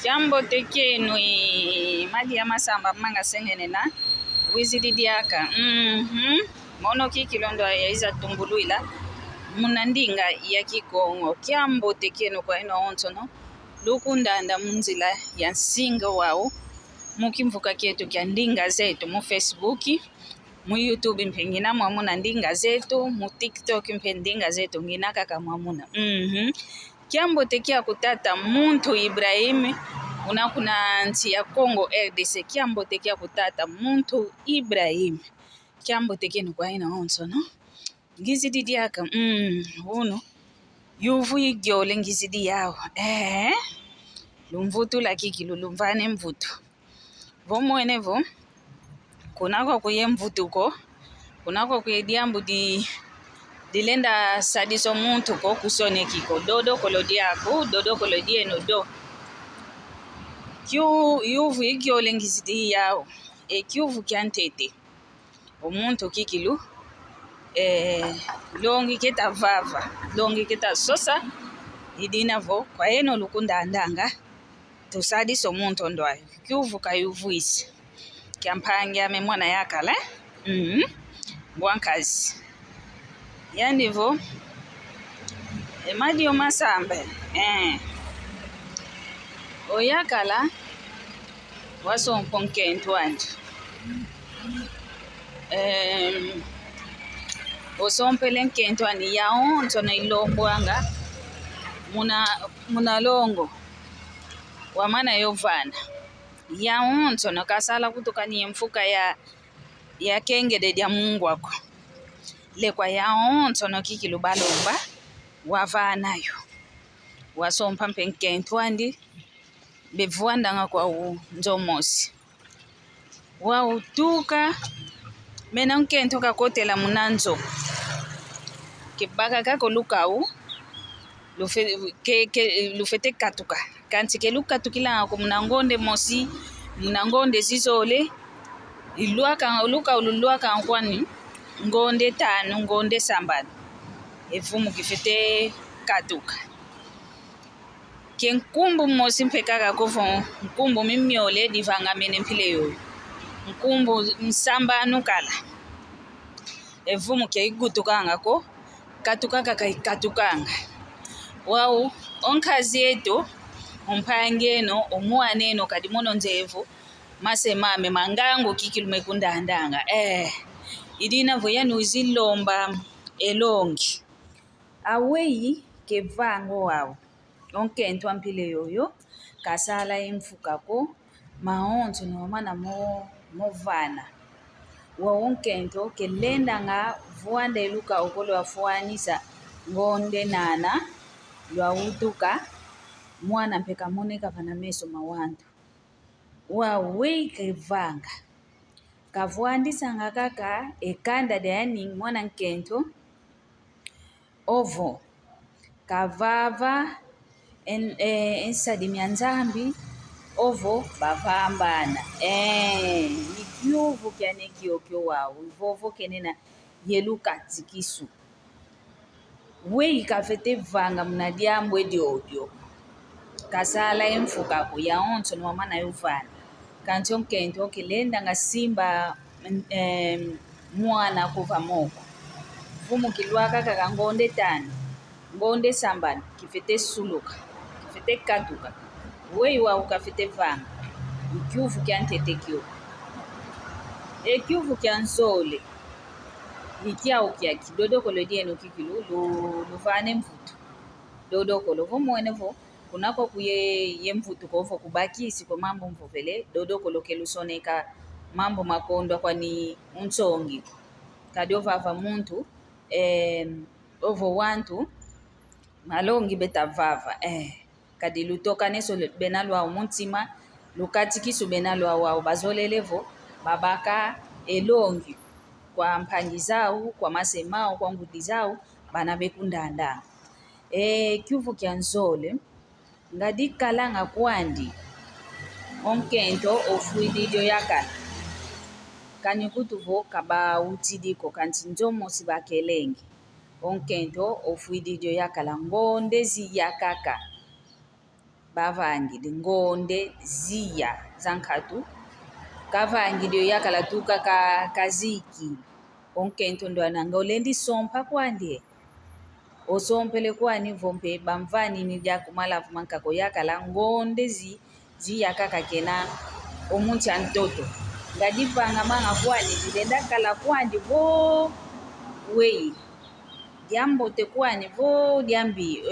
Jambo tekenwe madi ya masamba manga sengene na wizidi diaka mono kikilondo ya iza tumbuluila munandinga ya kikongo kiambo tekeno kwa ino ontono lukundanda munzila ya nsinga wao mukimvuka kietu kya ndinga zetu mu Facebook mu YouTube mpengina mwamuna ndinga zetu mu TikTok mpendinga zetu nginaka kama mwamuna kiambo tekia kutata muntu Ibrahim unakuna nchi ya Congo RDC kiambo tekia kutata muntu Ibrahim kiambo tekenu kwa ina onso no ngizidi diaka uno Yuvu igyole ngizidi yao lumvutu la kiki lulumvane mvutu vomwenevo kunako kuye mvutu ko kunako kuye diambu dilenda sadiso muntu ko kusone kiko dodo kolodiako dodo kolodieno do Yuvu igyole ngizidi yao kyuvu kyantete omuntu kikilu longi keta vava longi keta sosa idinavo kwa eno lukunda andanga tusadiso omuntu ndwayo kyuvu kayuvuisi kyampangia memwana yakala bwankazi yandivo emadio masambe oyakala wasomponke ntwanje osompele nkentwani yaonto na ilombwanga muna longo wamana yovana yaonto no kasala kutukani mfuka ya kengede dia Mungu wako lekwa yaonto no kikilubalomba wavanayo wasompa mpenkentwandi bevuandanga kwa nzomosi wautuka mena nkento kakotela munanzo kibaka kako lukau lufete katuka kanti ke lukatukila ko munangonde mosi munangonde zizole luka ululuaka kwani ngonde tanu ngonde sambani evumu kifete katuka kenkumbu mosi mpekaka kovo nkumbu mimiole divanga mene mpile yoyo nkumbu msamba nukala evumu kya igutukanga ko katukaka kaikatukanga wao onkazi yetu ompangeno omwaneno kadimono nzevu masemame mangango kikilumekunda andanga idina voyanu uzilomba elongi aweyi kevango wao onkentwa mpile yoyo kasala imfukako maonto no mana Mvana waonkento kelenda nga vuanda iluka okolo afuanisa ngonde nana lwautuka mwana mpeka moneka pana meso mawandu wawei kevanga kavuandisa nga kaka ekanda deani mwana nkento ovo kavava ensadi myanzambi ovo bavambana ni kyuvu kyane kyokyo wao ivovo kenena yeluka tikisu wei kafete vanga mnadiambwe diodio kasala emfuka ko yaonto no mana yuvana kanti onkento kelenda nga simba mwana kuva moko vumu kilwaka kakangonde tani ngonde sambani kifete suluka kifete katuka wei wa ukafite vanga ikyuvu kyantete kyo ekyuvu kyanzole ikyao kya kidodoko lodieno kikilu luvane mvutu dodoko lovo mwenevo kunako kuye mvutu kovo kubakisi kwa mambo mvovele dodoko lokelusoneka mambo makondo kwani unsongi kadova va muntu ovo wantu malongi betavava kadi lutoka neso benalwa omuntima lukati kisu benalwa wao bazolelevo babaka elongi kwa mpangi zao kwa masemao kwa ngudi zao bana bekundanda kyuvu kyanzole ngadi kalanga kwandi onkento ofuididio yakala kanyikutuvo kaba utidiko kanti njomo onkento ofuididio yakala ngonde ziyakaka bavangile ngonde ziya zankhatu kavangile yakala tuka kaziki onkento ndo ananga olendi sompa kwandie osompele kwani vompe bamvanini lyakumalavu mankako yakala ngonde ziyakaka kena omunti antoto ngadipanga manga kwani dilenda kala kwandi vo wei lyambote kwani vo lyambi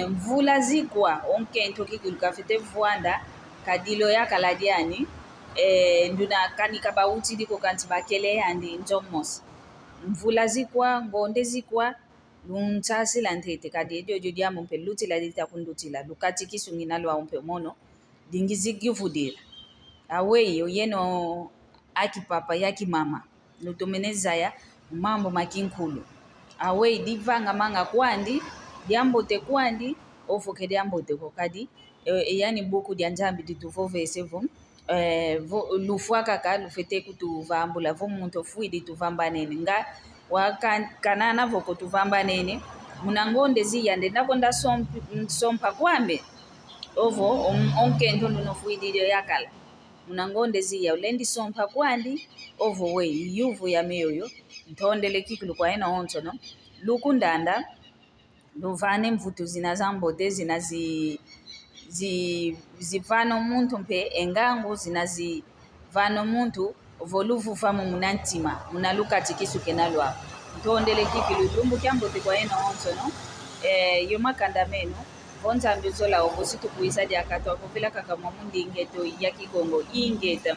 mvula zikwa onkento kikulu kafete vuanda kadilo yakala lyani nduna kanika bauti liko kanti bakele yandi njomos mvula zikwa ngonde zikwa lunchasila ntete kadi ejojo lyamumpe lutila litakundutila lukati kisungina lwaumpe mono dingizigivudila aweyo yeno akipapa yakimama lutumenezaya mambo makinkulu awei divanga manga kwandi lyambote kwandi ofoke lyambote kokadi yani buku lya njambi dituvovesevum lufwakaka lufete kutuvambula vo muntu ofuidi tuvambanene nga wakanana voko tuvambanene munangonde ziyande ndakonda sompa kwambe ovo onkento ndunofuidile yakala munangonde ziya ulendi sompa kwandi ovo we yuvu ya meyoyo ntondele kikulu kwa ena ontono lukundanda luvane mvutu zina zambote zina zivano muntu mpe engangu zinazivano muntu voluvuvamo munantima munalukati kisuke nalwa ntondele kikulu lumbu kyambote kwa ena ontono yomakanda meno vonzambi zola obusitu kuisa diakatwa kuvila kakamwa mundi ingeto ya kikongo ingeta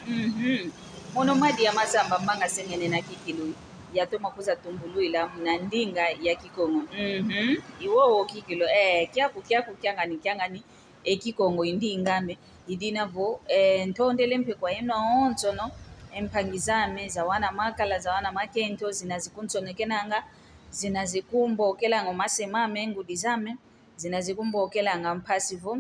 mono madi ya masamba manga sengene na kikilu yatoma kuza tumbuluila mnandinga ya kikongo iwowo kikilo kyaku kyangani kikongo indi ingame idinavo ntondele mpe kwa ena ontono empangizame zawana makala zawana makento zinazikunsonnekenanga zinazikumbokelanga masemame ngudizame zinazikumbokelanga mpasivo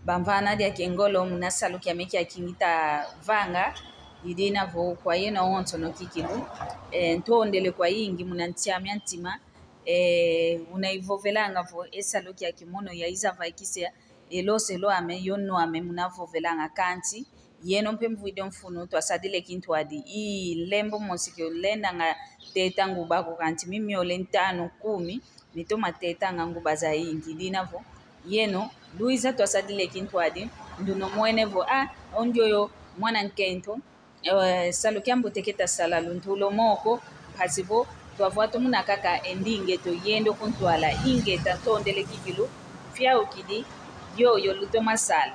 bamvana lya kengolo munasalu kyameki akingita vanga idinavo kwa yena ontono kikilu ntondele kwa yingi munantiamya ntima unaivovelanga vo esalu kya kimono ya izava ikisia elose loame yonoame munavovelanga kanti yeno mpe mvuide mfunu twasadile kintu adi lembo mosike olendanga teta ngubako kanti mimi ole ntano 10 mitoma teta nguba za ingi dinavo yeno luiza twasadile kintu adi nduno mwenevo ondyoyo mwana nkento salu kyambo teketa sala luntulo moko pasivo twavwato munakaka endinge to yendo kuntwala ingeta tondele kikilu fyao kidi yoyo lutoma sala